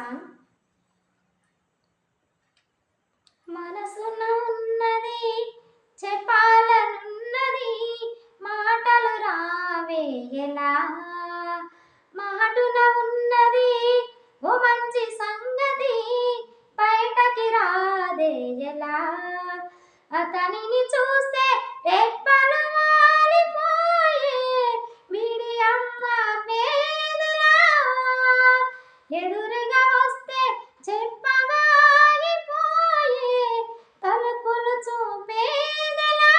Song. మనసున ఉన్నది చెప్పాలనున్నది మాటలు రావే ఎలా, మాటున ఉన్నది ఓ మంచి సంగతి బయటకి రాదే ఎలా, అతనిని చూస్తే రెప్పలు వాలిపోయే మిడియమ్మ వేదలా, ఎదురుగా వస్తే చెప్పగా ఆగిపోయే తలుపులు చూపేదలా,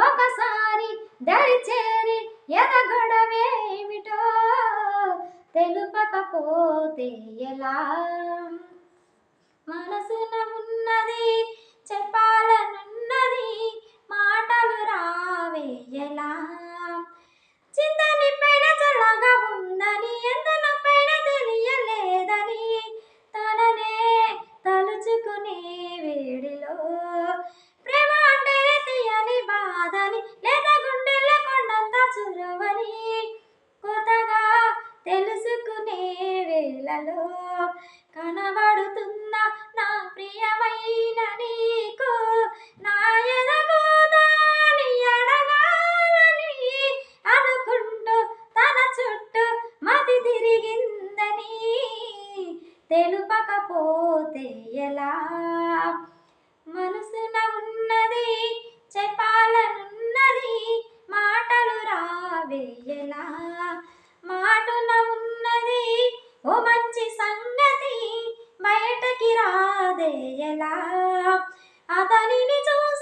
ఒకసారి దరిచేరి ఎదగడమేమిటో తెలుపకపోతే ఎలా, మనసున ఉన్నది చెప్పాలనున్నది మాటలు రావే ఎలా, చింతని పైన చల్లగా ఉందని ఎంతన పైన తెలియలేదని తననే తలుచుకునే వేడిలో ప్రేమ అంటేనే తీయని బాధని లేత గుండెల కొండంత చురవని కొత్తగా తెలుసుకునే వేళలో కనబడుతున్న నా ప్రియమైన నీకు నా ఎదగోదాని అడగాలని అనుకుంటూ తన చుట్టూ మతి తిరిగిందని తెలుపకపోతే ఎలా, మనసున ఉన్నది చెప్పాలనున్నది మాటలు రావే ఎలా, మాటున ఉన్నది ఓ మంచి సంగతి బయటకి రాదే ఎలా, అతనిని చూసి